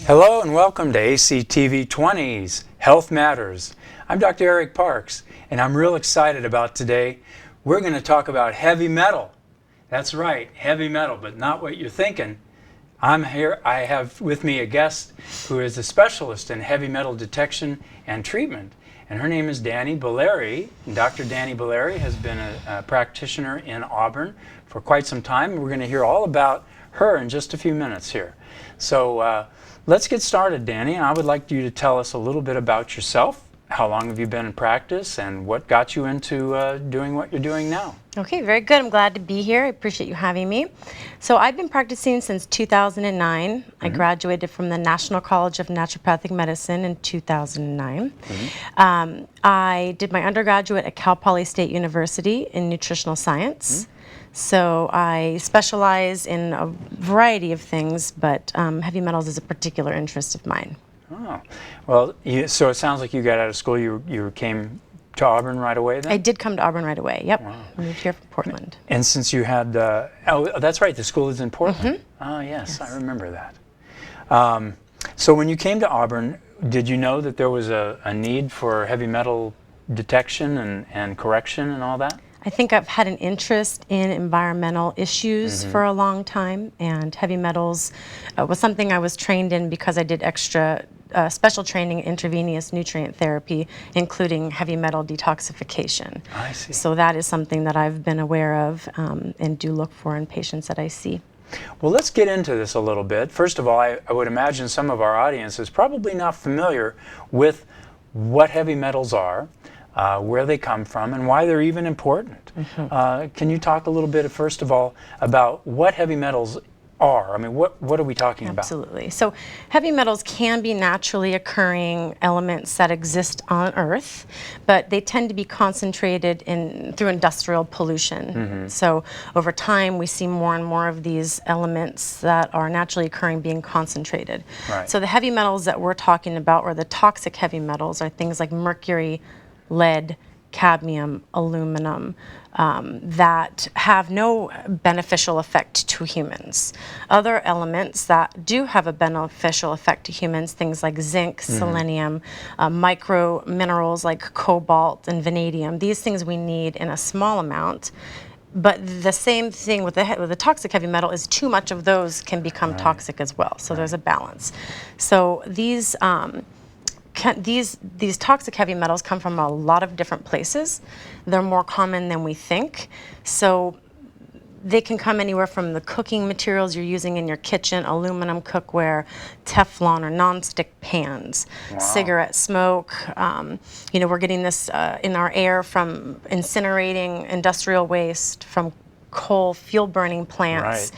Hello and welcome to ACTV 20's Health Matters. I'm Dr. Eric Parks, and I'm real excited about today. We're going to talk about heavy metal. That's right, heavy metal, but not what you're thinking. I'm here, I have with me a guest who is a specialist in heavy metal detection and treatment, and her name is Danni Ballere. Dr. Danni Ballere has been a practitioner in Auburn for quite some time. We're going to hear all about her in just a few minutes here. So let's get started, Danni. I would like you to tell us a little bit about yourself. How long have you been in practice, and what got you into doing what you're doing now? Okay, very good. I'm glad to be here. I appreciate you having me. So I've been practicing since 2009. I graduated from the National College of Naturopathic Medicine in 2009. I did my undergraduate at Cal Poly State University in nutritional science. So I specialize in a variety of things, but heavy metals is a particular interest of mine. Oh, well, so it sounds like you got out of school, you came to Auburn right away then? I did come to Auburn right away, yep. Wow. I moved here from Portland. And since you had, oh, that's right, the school is in Portland. Oh, yes, I remember that. So when you came to Auburn, did you know that there was a need for heavy metal detection and correction and all that? I think I've had an interest in environmental issues for a long time, and heavy metals was something I was trained in because I did extra special training in intravenous nutrient therapy, including heavy metal detoxification. I see. So that is something that I've been aware of and do look for in patients that I see. Well, let's get into this a little bit. First of all, I would imagine some of our audience is probably not familiar with what heavy metals are, where they come from, and why they're even important. Can you talk a little bit, first of all, about what heavy metals are? I mean, what are we talking about? Absolutely. So heavy metals can be naturally occurring elements that exist on Earth, but they tend to be concentrated through industrial pollution. So over time, we see more and more of these elements that are naturally occurring being concentrated. Right. So the heavy metals that we're talking about, or the toxic heavy metals, are things like mercury, lead, cadmium, aluminum, that have no beneficial effect to humans. Other elements that do have a beneficial effect to humans, things like zinc, selenium, micro minerals like cobalt and vanadium, these things we need in a small amount. But the same thing with the toxic heavy metal is too much of those can become toxic as well. So there's a balance. So these toxic heavy metals come from a lot of different places. They're more common than we think. So they can come anywhere from the cooking materials you're using in your kitchen, aluminum cookware, Teflon or nonstick pans, cigarette smoke. We're getting this in our air from incinerating industrial waste, from coal fuel burning plants.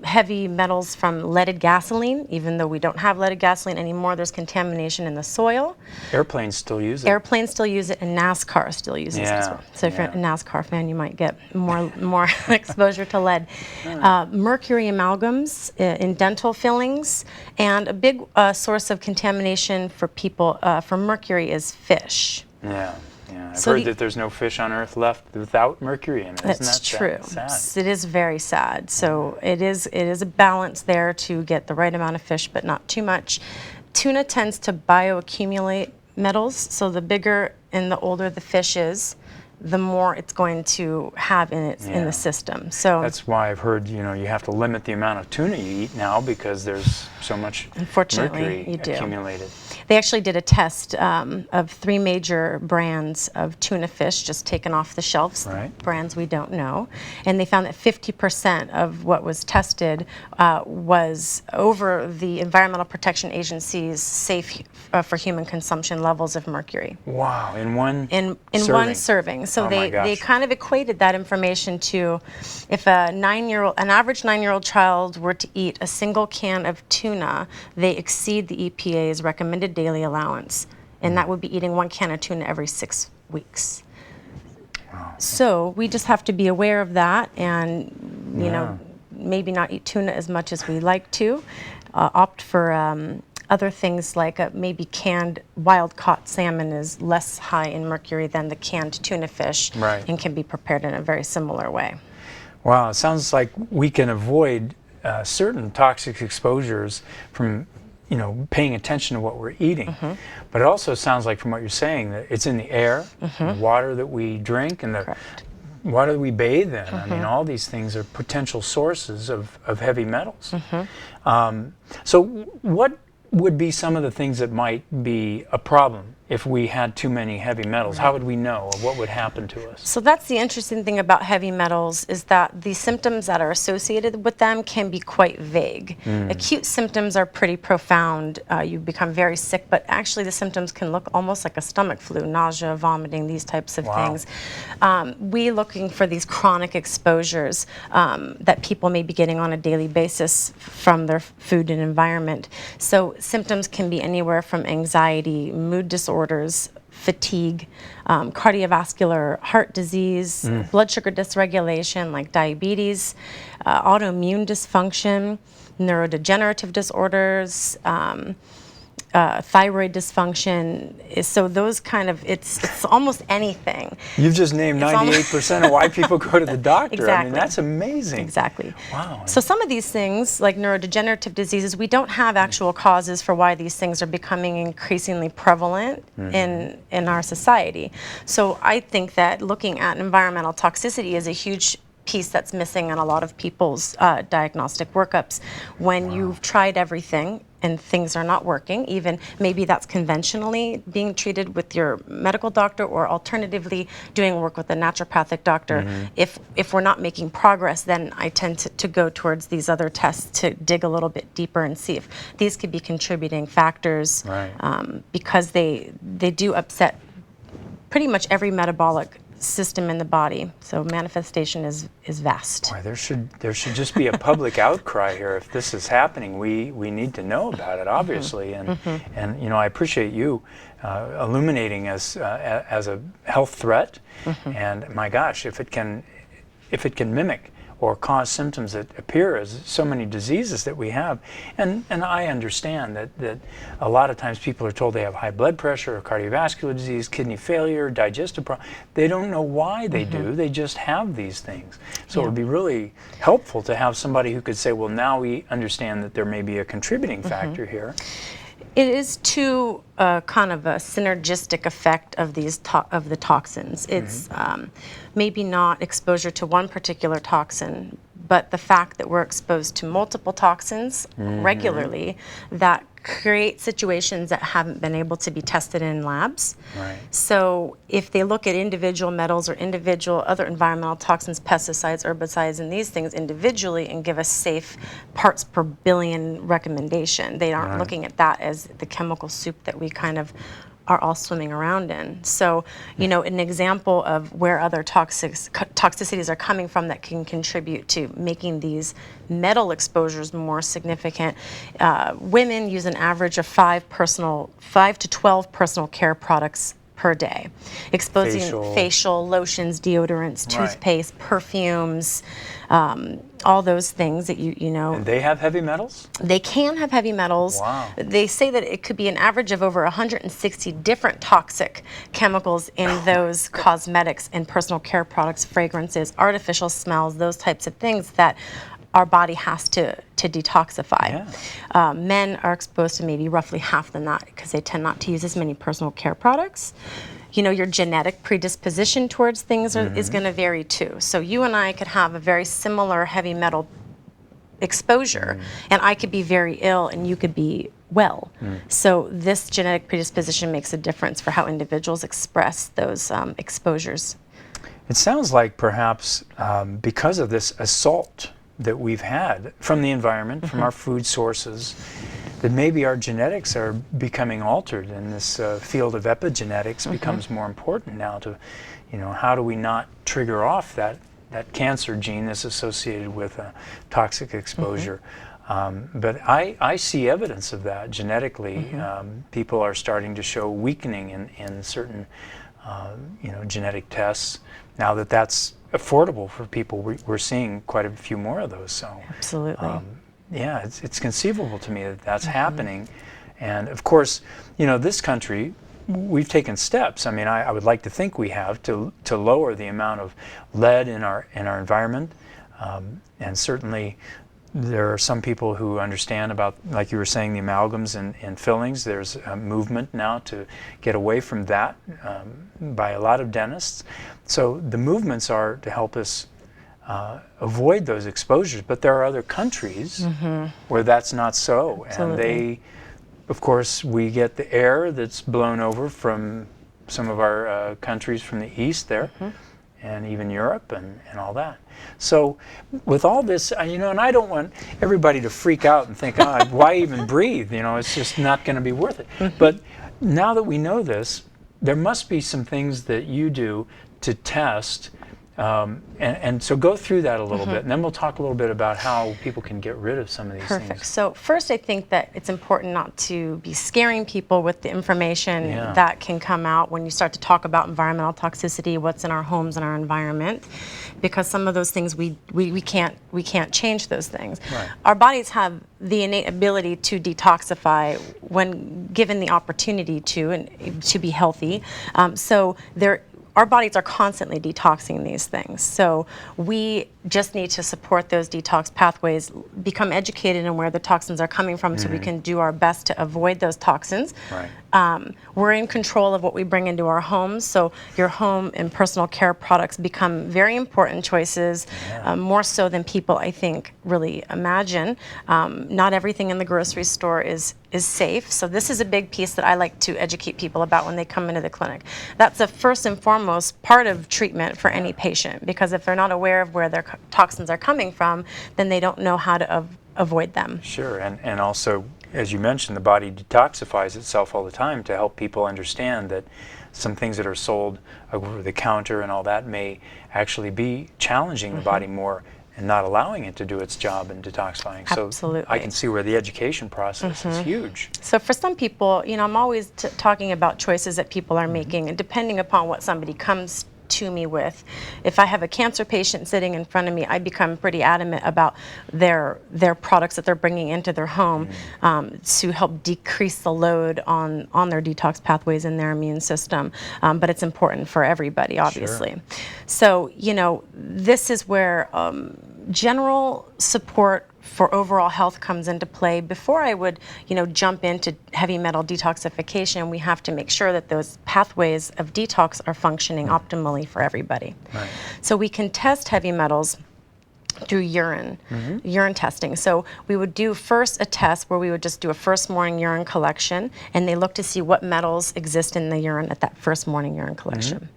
Heavy metals from leaded gasoline. Even though we don't have leaded gasoline anymore, there's contamination in the soil. Airplanes still use it. Airplanes still use it, and NASCAR still uses it as well. So if you're a NASCAR fan, you might get more exposure to lead. Mercury amalgams in dental fillings, and a big source of contamination for people for mercury is fish. Yeah. I've heard that there's no fish on Earth left without mercury in it. That's true. Sad? It is very sad. So it is a balance there to get the right amount of fish, but not too much. Tuna tends to bioaccumulate metals, so the bigger and the older the fish is, the more it's going to have in the system. So that's why I've heard you have to limit the amount of tuna you eat now because there's so much mercury accumulated. They actually did a test of 3 major brands of tuna fish just taken off the shelves, brands we don't know, and they found that 50% of what was tested was over the Environmental Protection Agency's safe for human consumption levels of mercury. Wow! In one one serving. So they kind of equated that information to if an average 9-year-old child were to eat a single can of tuna, they exceed the EPA's recommended daily allowance, and that would be eating 1 can of tuna every 6 weeks. Wow. So we just have to be aware of that, and maybe not eat tuna as much as we like to. Opt for other things like maybe canned wild-caught salmon is less high in mercury than the canned tuna fish, and can be prepared in a very similar way. Wow, it sounds like we can avoid certain toxic exposures from paying attention to what we're eating. But it also sounds like from what you're saying that it's in the air, the water that we drink, and the water that we bathe in. I mean, all these things are potential sources of heavy metals. So what would be some of the things that might be a problem if we had too many heavy metals? How would we know, or what would happen to us? So that's the interesting thing about heavy metals, is that the symptoms that are associated with them can be quite vague. Acute symptoms are pretty profound. You become very sick, but actually the symptoms can look almost like a stomach flu, nausea, vomiting, these types of things. We looking for these chronic exposures that people may be getting on a daily basis from their food and environment. So symptoms can be anywhere from anxiety, mood disorders, fatigue, cardiovascular, heart disease, blood sugar dysregulation like diabetes, autoimmune dysfunction, neurodegenerative disorders, thyroid dysfunction. So those kind of, it's almost anything. You've just named 98% of why people go to the doctor. Exactly. I mean, that's amazing. Exactly. Wow. So some of these things, like neurodegenerative diseases, we don't have actual causes for why these things are becoming increasingly prevalent in our society. So I think that looking at environmental toxicity is a huge piece that's missing in a lot of people's diagnostic workups. When you've tried everything and things are not working, even maybe that's conventionally being treated with your medical doctor, or alternatively doing work with a naturopathic doctor. If we're not making progress, then I tend to go towards these other tests to dig a little bit deeper and see if these could be contributing factors, because they do upset pretty much every metabolic system in the body. So manifestation is vast. Boy, there should just be a public outcry here. If this is happening, we need to know about it, obviously. And I appreciate you illuminating us as a health threat. And my gosh, if it can mimic or cause symptoms that appear as so many diseases that we have. And I understand that a lot of times people are told they have high blood pressure or cardiovascular disease, kidney failure, digestive problems. They don't know why they do, they just have these things. So it would be really helpful to have somebody who could say, well, now we understand that there may be a contributing factor here. It is to kind of a synergistic effect of these of the toxins. It's maybe not exposure to one particular toxin, but the fact that we're exposed to multiple toxins regularly that create situations that haven't been able to be tested in labs. So if they look at individual metals or individual other environmental toxins, pesticides, herbicides, and these things individually and give a safe parts per billion recommendation, they aren't looking at that as the chemical soup that we kind of are all swimming around in. So, an example of where other toxicities are coming from that can contribute to making these metal exposures more significant. Women use an average of 5 to 12 personal care products per day, exposing facial lotions, deodorants, toothpaste, perfumes, all those things that you know. And they have heavy metals? They can have heavy metals. Wow. They say that it could be an average of over 160 different toxic chemicals in those cosmetics and personal care products, fragrances, artificial smells, those types of things that our body has to detoxify. Men are exposed to maybe roughly half than that because they tend not to use as many personal care products. Your genetic predisposition towards things is going to vary too. So you and I could have a very similar heavy metal exposure, and I could be very ill and you could be well. So this genetic predisposition makes a difference for how individuals express those exposures. It sounds like perhaps because of this assault that we've had from the environment, from our food sources, that maybe our genetics are becoming altered, and this field of epigenetics becomes more important now to, how do we not trigger off that cancer gene that's associated with a toxic exposure. But I see evidence of that genetically. People are starting to show weakening in certain genetic tests. Now that that's affordable for people, we're seeing quite a few more of those. So absolutely. Yeah, it's conceivable to me that that's happening. And of course, this country, we've taken steps. I mean, I would like to think we have to lower the amount of lead in our environment, and certainly There are some people who understand about, like you were saying, the amalgams and fillings. There's a movement now to get away from that by a lot of dentists. So the movements are to help us avoid those exposures. But there are other countries where that's not so. Absolutely. And they, of course, we get the air that's blown over from some of our countries from the east there. And even Europe and all that. So with all this, and I don't want everybody to freak out and think, why even breathe? It's just not going to be worth it. But now that we know this, there must be some things that you do to test. And so go through that a little bit, and then we'll talk a little bit about how people can get rid of some of these things. So first, I think that it's important not to be scaring people with the information that can come out when you start to talk about environmental toxicity, what's in our homes and our environment, because some of those things we can't change those things. Right. Our bodies have the innate ability to detoxify when given the opportunity to, and to be healthy. Our bodies are constantly detoxing these things. So we just need to support those detox pathways, become educated in where the toxins are coming from so we can do our best to avoid those toxins. Right. We're in control of what we bring into our homes, so your home and personal care products become very important choices, more so than people, I think, really imagine. Not everything in the grocery store is safe, so this is a big piece that I like to educate people about when they come into the clinic. That's the first and foremost part of treatment for any patient, because if they're not aware of where their toxins are coming from, then they don't know how to avoid them. Sure, and also, as you mentioned, the body detoxifies itself all the time to help people understand that some things that are sold over the counter and all that may actually be challenging the body more and not allowing it to do its job in detoxifying. Absolutely. So I can see where the education process is huge. So for some people, I'm always talking about choices that people are making, and depending upon what somebody comes to me with. If I have a cancer patient sitting in front of me, I become pretty adamant about their products that they're bringing into their home to help decrease the load on their detox pathways in their immune system. But it's important for everybody, obviously. Sure. So, this is where general support for overall health comes into play. Before I would, jump into heavy metal detoxification, we have to make sure that those pathways of detox are functioning optimally for everybody. Right. So we can test heavy metals through urine testing. So we would do first a test where we would just do a first morning urine collection, and they look to see what metals exist in the urine at that first morning urine collection.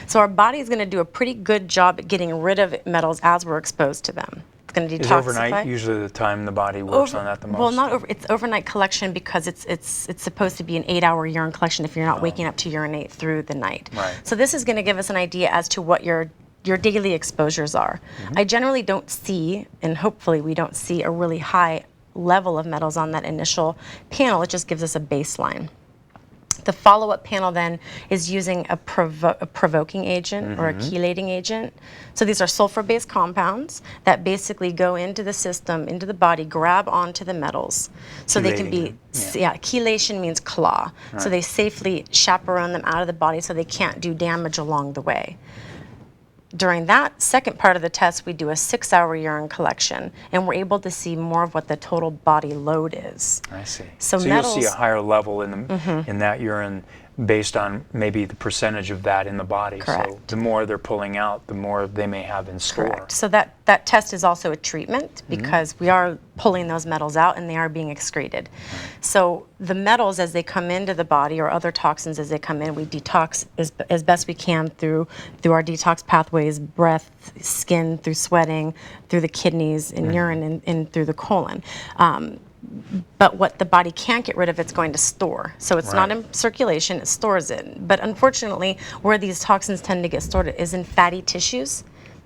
So our body is going to do a pretty good job at getting rid of metals as we're exposed to them. Going to detoxify. Is overnight usually the time the body works on that the most? Well, not over. It's overnight collection because it's supposed to be an 8-hour urine collection if you're not waking up to urinate through the night. Right. So this is going to give us an idea as to what your daily exposures are. I generally don't see, and hopefully we don't see, a really high level of metals on that initial panel. It just gives us a baseline. The follow-up panel then is using a provoking agent or a chelating agent. So these are sulfur-based compounds that basically go into the system, into the body, grab onto the metals. So they can be, chelation means claw. Right. So they safely chaperone them out of the body so they can't do damage along the way. During that second part of the test, we do a 6-hour urine collection, and we're able to see more of what the total body load is. I see. So metals, you'll see a higher level in that urine based on maybe the percentage of that in the body. Correct. So the more they're pulling out, the more they may have in store. Correct. So that test is also a treatment because we are pulling those metals out and they are being excreted. So the metals as they come into the body, or other toxins as they come in, we detox as best we can through our detox pathways: breath, skin, through sweating, through the kidneys, and urine, and through the colon. But what the body can't get rid of, it's going to store. So it's not in circulation, it stores it. But unfortunately, where these toxins tend to get stored is in fatty tissues.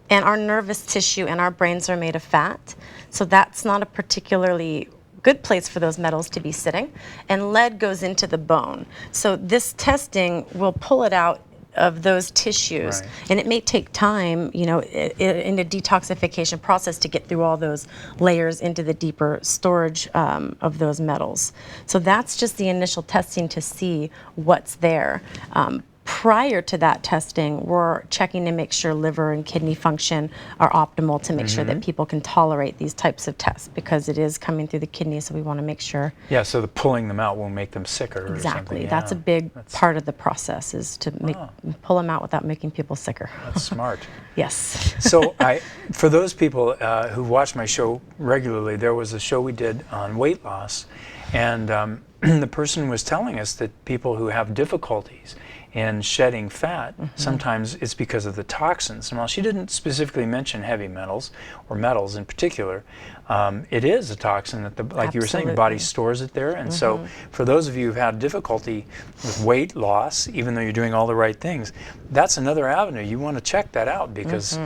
And our nervous tissue and our brains are made of fat. So that's not a particularly good place for those metals to be sitting. And lead goes into the bone. So this testing will pull it out of those tissues, and it may take time, in a detoxification process to get through all those layers into the deeper storage of those metals. So that's just the initial testing to see what's there. prior to that testing, we're checking to make sure liver and kidney function are optimal to make sure that people can tolerate these types of tests, because it is coming through the kidney, so we want to make sure. Yeah, so the pulling them out won't make them sicker or something. Exactly. That's a big part of the process, is to pull them out without making people sicker. That's smart. Yes. So for those people who watch my show regularly, there was a show we did on weight loss, and the person was telling us that people who have difficulties in shedding fat, sometimes it's because of the toxins. And while she didn't specifically mention heavy metals, or metals in particular, it is a toxin that, like you were saying, your body stores it there. And so for those of you who've had difficulty with weight loss, even though you're doing all the right things, that's another avenue. You want to check that out, because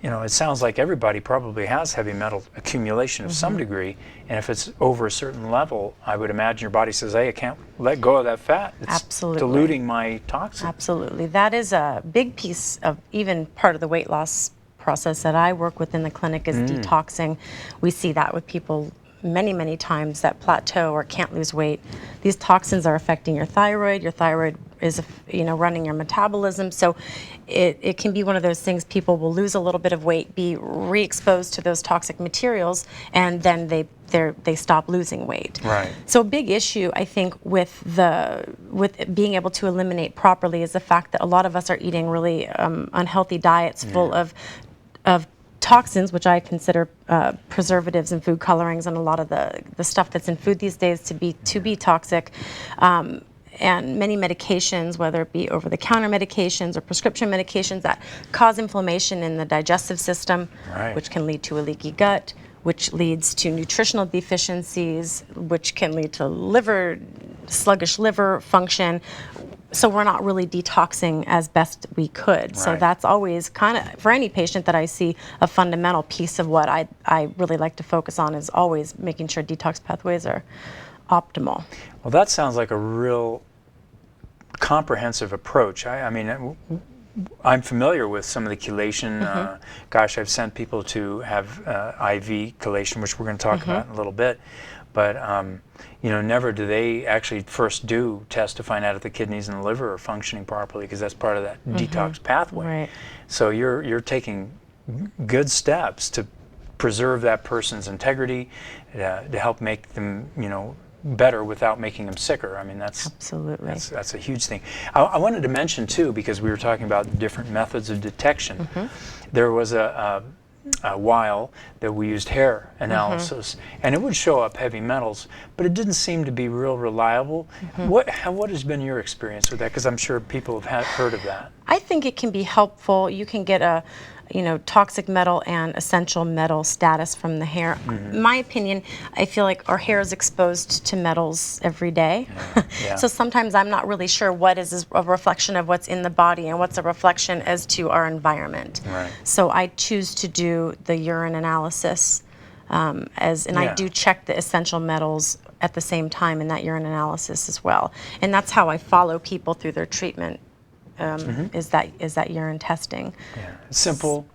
you know, it sounds like everybody probably has heavy metal accumulation of some degree, and if it's over a certain level, I would imagine your body says, hey, I can't let go of that fat. It's diluting my toxins. Absolutely. That is a big piece of even part of the weight loss process that I work with in the clinic, is detoxing. We see that with people many times that plateau or can't lose weight. These toxins are affecting your thyroid. Your thyroid is, you know, running your metabolism. So it can be one of those things. People will lose a little bit of weight, be re-exposed to those toxic materials, and then they stop losing weight. Right. So a big issue, I think, with being able to eliminate properly is the fact that a lot of us are eating really unhealthy diets full of toxins, which I consider preservatives and food colorings, and a lot of the stuff that's in food these days to be toxic. And many medications, whether it be over-the-counter medications or prescription medications, that cause inflammation in the digestive system, which can lead to a leaky gut, which leads to nutritional deficiencies, which can lead to sluggish liver function. So we're not really detoxing as best we could. So that's always kind of, for any patient that I see, a fundamental piece of what I really like to focus on, is always making sure detox pathways are optimal. Well, that sounds like a real comprehensive approach. I mean, I'm familiar with some of the chelation. Gosh, I've sent people to have IV chelation, which we're going to talk about in a little bit. But you know, never do they actually first do tests to find out if the kidneys and the liver are functioning properly, because that's part of that detox pathway. So you're taking good steps to preserve that person's integrity, to help make them, you know, better without making them sicker. I mean, that's a huge thing. I wanted to mention too, because we were talking about different methods of detection. There was a while that we used hair analysis, and it would show up heavy metals, but it didn't seem to be real reliable. What has been your experience with that? Because I'm sure people have heard of that. I think it can be helpful. You can get a toxic metal and essential metal status from the hair. In my opinion, I feel like our hair is exposed to metals every day. So sometimes I'm not really sure what is a reflection of what's in the body and what's a reflection as to our environment. So I choose to do the urine analysis, I do check the essential metals at the same time in that urine analysis as well. And that's how I follow people through their treatment. Is that urine testing? Simple,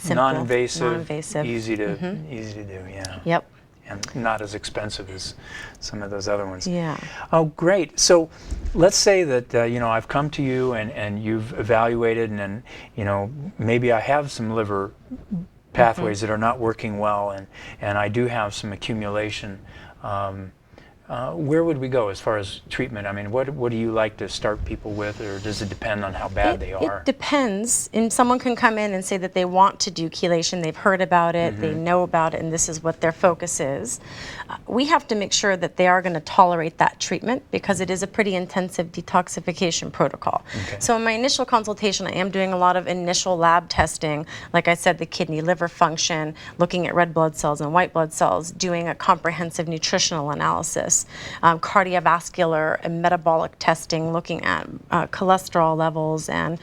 non-invasive, easy to do. Yep. And not as expensive as some of those other ones. Yeah. Oh, great. So let's say that I've come to you and you've evaluated, and maybe I have some liver pathways that are not working well, and I do have some accumulation. Where would we go as far as treatment? I mean, what do you like to start people with, or does it depend on how bad they are? It depends. And someone can come in and say that they want to do chelation, they've heard about it, they know about it, and this is what their focus is. We have to make sure that they are going to tolerate that treatment, because it is a pretty intensive detoxification protocol. So in my initial consultation, I am doing a lot of initial lab testing. Like I said, the kidney, liver function, looking at red blood cells and white blood cells, doing a comprehensive nutritional analysis. Cardiovascular and metabolic testing, looking at cholesterol levels and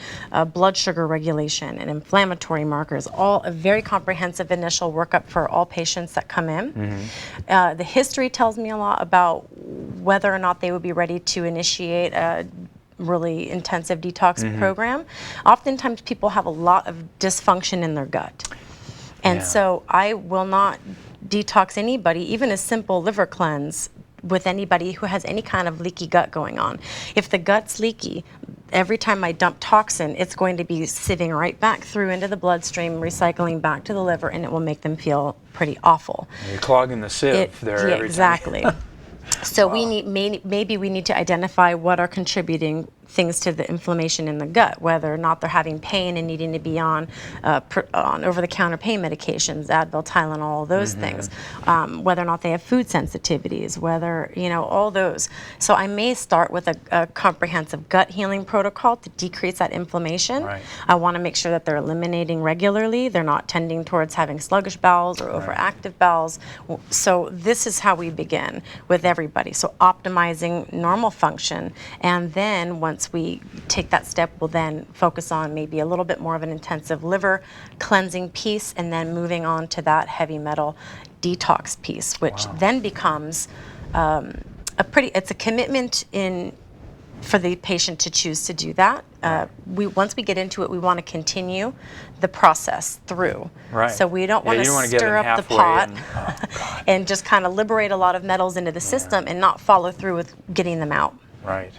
blood sugar regulation and inflammatory markers, all a very comprehensive initial workup for all patients that come in. The history tells me a lot about whether or not they would be ready to initiate a really intensive detox program. Oftentimes people have a lot of dysfunction in their gut. And so I will not detox anybody, even a simple liver cleanse, with anybody who has any kind of leaky gut going on. If the gut's leaky, every time I dump toxin, it's going to be sieving right back through into the bloodstream, recycling back to the liver, and it will make them feel pretty awful. You're clogging the sieve there every exactly. time. So we need maybe we need to identify what are contributing things to the inflammation in the gut, whether or not they're having pain and needing to be on over-the-counter pain medications, Advil, Tylenol, those things, whether or not they have food sensitivities, whether, all those. So I may start with a comprehensive gut healing protocol to decrease that inflammation. Right. I want to make sure that they're eliminating regularly, they're not tending towards having sluggish bowels or overactive bowels. So this is how we begin with everybody. So optimizing normal function, and then once we take that step, we'll then focus on maybe a little bit more of an intensive liver cleansing piece, and then moving on to that heavy metal detox piece, which then becomes it's a commitment for the patient to choose to do that. Once we get into it, we want to continue the process through. Right. So we don't want to stir up the pot and just kind of liberate a lot of metals into the system and not follow through with getting them out. Right.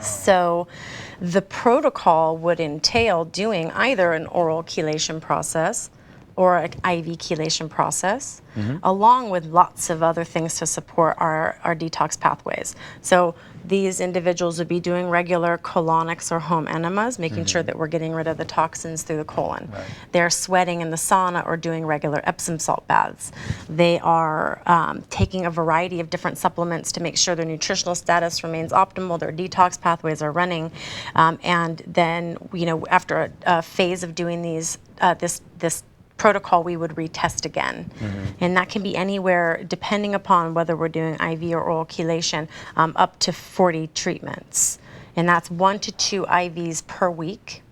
So the protocol would entail doing either an oral chelation process or an IV chelation process, along with lots of other things to support our detox pathways. So these individuals would be doing regular colonics or home enemas, making sure that we're getting rid of the toxins through the colon. Right. They're sweating in the sauna or doing regular Epsom salt baths. They are taking a variety of different supplements to make sure their nutritional status remains optimal, their detox pathways are running, and then after a phase of doing these this protocol, we would retest again. And that can be anywhere, depending upon whether we're doing IV or oral chelation, up to 40 treatments. And that's 1 to 2 IVs per week.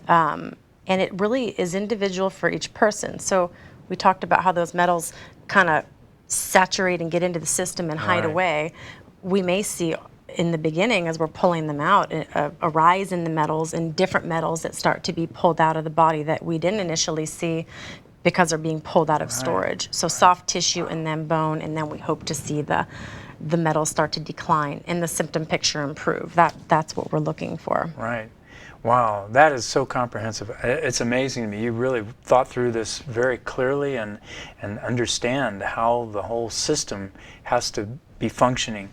And it really is individual for each person. So we talked about how those metals kind of saturate and get into the system and hide away. We may see in the beginning, as we're pulling them out, a rise in the metals and different metals that start to be pulled out of the body that we didn't initially see because they're being pulled out of storage. So soft tissue and then bone, and then we hope to see the metals start to decline and the symptom picture improve. That's what we're looking for. Right. Wow, that is so comprehensive. It's amazing to me. You really thought through this very clearly and understand how the whole system has to be functioning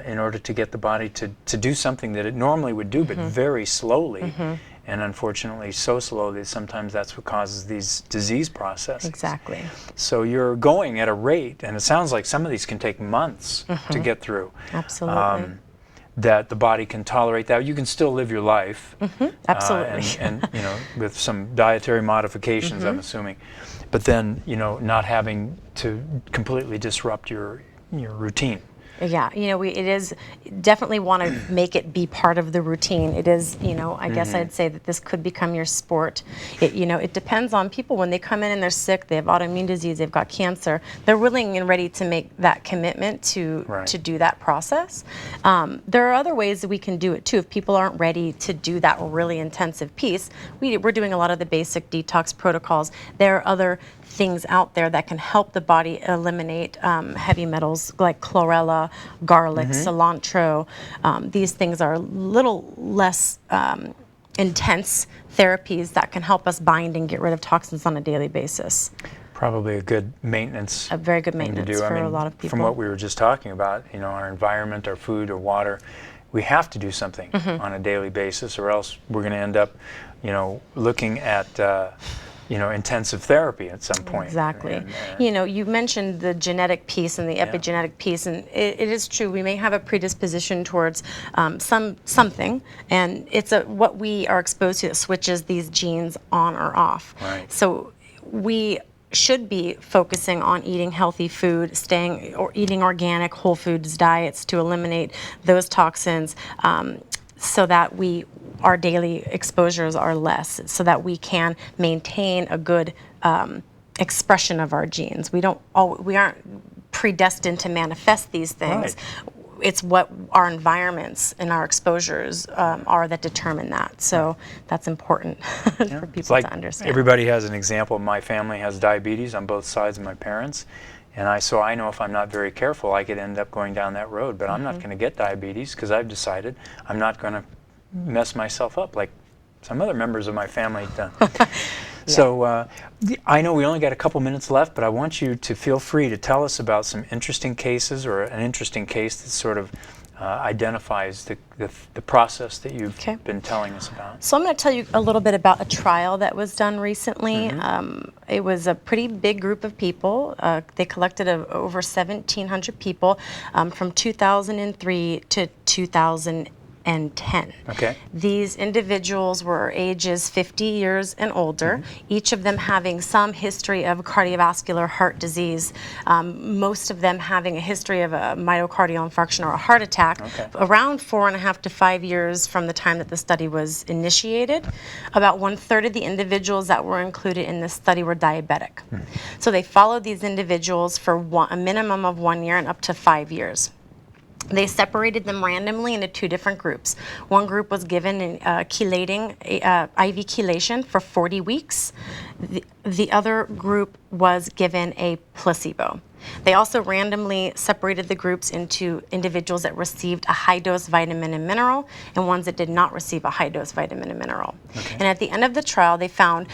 in order to get the body to do something that it normally would do, but very slowly. And unfortunately, so slowly that sometimes that's what causes these disease processes. Exactly. So you're going at a rate, and it sounds like some of these can take months to get through. Absolutely. That the body can tolerate that. You can still live your life. Absolutely. And with some dietary modifications, I'm assuming. But then, not having to completely disrupt your routine. Yeah, it is definitely want to make it be part of the routine. It is, I guess I'd say that this could become your sport. It depends on people. When they come in and they're sick, they have autoimmune disease, they've got cancer, they're willing and ready to make that commitment to do that process. There are other ways that we can do it too. If people aren't ready to do that really intensive piece, we're doing a lot of the basic detox protocols. There are other things out there that can help the body eliminate heavy metals like chlorella, garlic, cilantro. These things are a little less intense therapies that can help us bind and get rid of toxins on a daily basis. Probably a good maintenance. A very good maintenance for a lot of people. From what we were just talking about, our environment, our food, our water, we have to do something on a daily basis, or else we're going to end up, looking at intensive therapy at some point. Exactly. You mentioned the genetic piece and the epigenetic piece, and it is true. We may have a predisposition towards something, and it's what we are exposed to that switches these genes on or off. Right. So we should be focusing on eating healthy food, eating organic, whole foods diets to eliminate those toxins, so that our daily exposures are less, so that we can maintain a good expression of our genes. We aren't predestined to manifest these things. Right. It's what our environments and our exposures are that determine that. So that's important for people to understand. Everybody has an example. My family has diabetes on both sides of my parents. And I know if I'm not very careful, I could end up going down that road. But I'm not going to get diabetes because I've decided I'm not going to mess myself up like some other members of my family done. So I know we only got a couple minutes left, but I want you to feel free to tell us about some interesting cases, or an interesting case that sort of identifies the process that you've been telling us about. So I'm going to tell you a little bit about a trial that was done recently. It was a pretty big group of people. They collected over 1,700 people from 2003 to 2010. Okay. These individuals were ages 50 years and older, each of them having some history of cardiovascular heart disease, most of them having a history of a myocardial infarction or a heart attack, around 4.5 to 5 years from the time that the study was initiated. About 1/3 of the individuals that were included in this study were diabetic. So they followed these individuals for a minimum of 1 year and up to 5 years. They separated them randomly into 2 different groups. One group was given IV chelation for 40 weeks. The other group was given a placebo. They also randomly separated the groups into individuals that received a high-dose vitamin and mineral and ones that did not receive a high-dose vitamin and mineral. And at the end of the trial, they found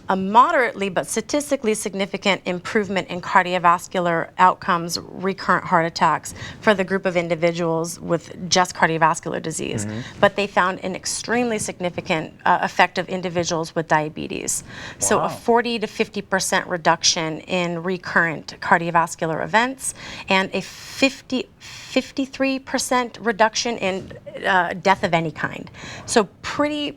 a moderately but statistically significant improvement in cardiovascular outcomes, recurrent heart attacks, for the group of individuals with just cardiovascular disease. But they found an extremely significant effect of individuals with diabetes. So a 40 to 50% reduction in recurrent cardiovascular events, and a 53% reduction in death of any kind. So pretty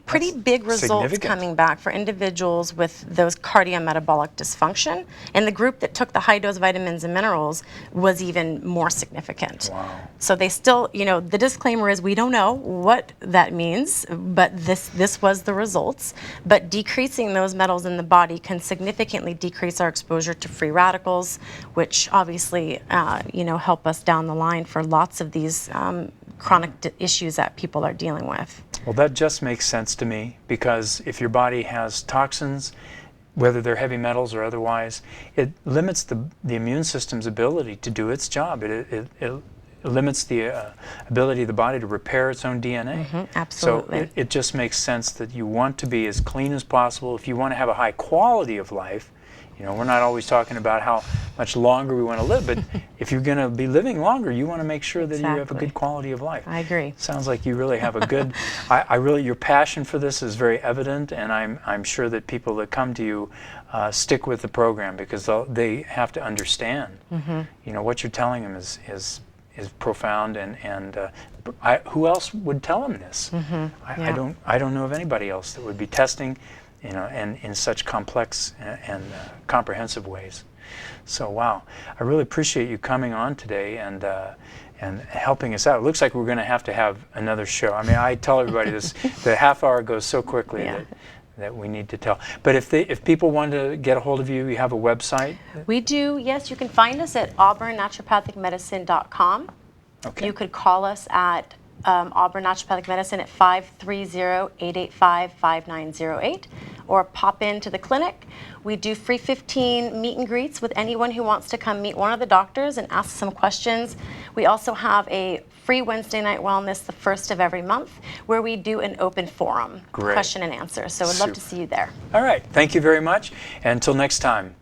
big results coming back for individuals with those cardiometabolic dysfunction. And the group that took the high-dose vitamins and minerals was even more significant. So they still, the disclaimer is we don't know what that means, but this was the results. But decreasing those metals in the body can significantly decrease our exposure to free radicals, which obviously, help us down the line for lots of these chronic issues that people are dealing with. Well, that just makes sense to me, because if your body has toxins, whether they're heavy metals or otherwise, it limits the immune system's ability to do its job. It limits the ability of the body to repair its own DNA. Absolutely. So it just makes sense that you want to be as clean as possible. If you want to have a high quality of life, we're not always talking about how much longer we want to live, but if you're going to be living longer, you want to make sure that you have a good quality of life. I agree. Sounds like you really have a good, your passion for this is very evident, and I'm sure that people that come to you stick with the program, because they have to understand. What you're telling them is profound, and who else would tell them this? I don't know of anybody else that would be testing, and in such complex and comprehensive ways. So wow, I really appreciate you coming on today and helping us out. It looks like we're going to have another show. I mean, I tell everybody this: the half hour goes so quickly that we need to tell. But if people want to get a hold of you, you have a website? We do, yes. You can find us at auburnnaturopathicmedicine.com. You could call us at Auburn Naturopathic Medicine at 530-885-5908, or pop into the clinic. We do free 15 meet and greets with anyone who wants to come meet one of the doctors and ask some questions. We also have a free Wednesday night wellness the first of every month, where we do an open forum, question and answer. So I'd love to see you there. All right, thank you very much. And until next time.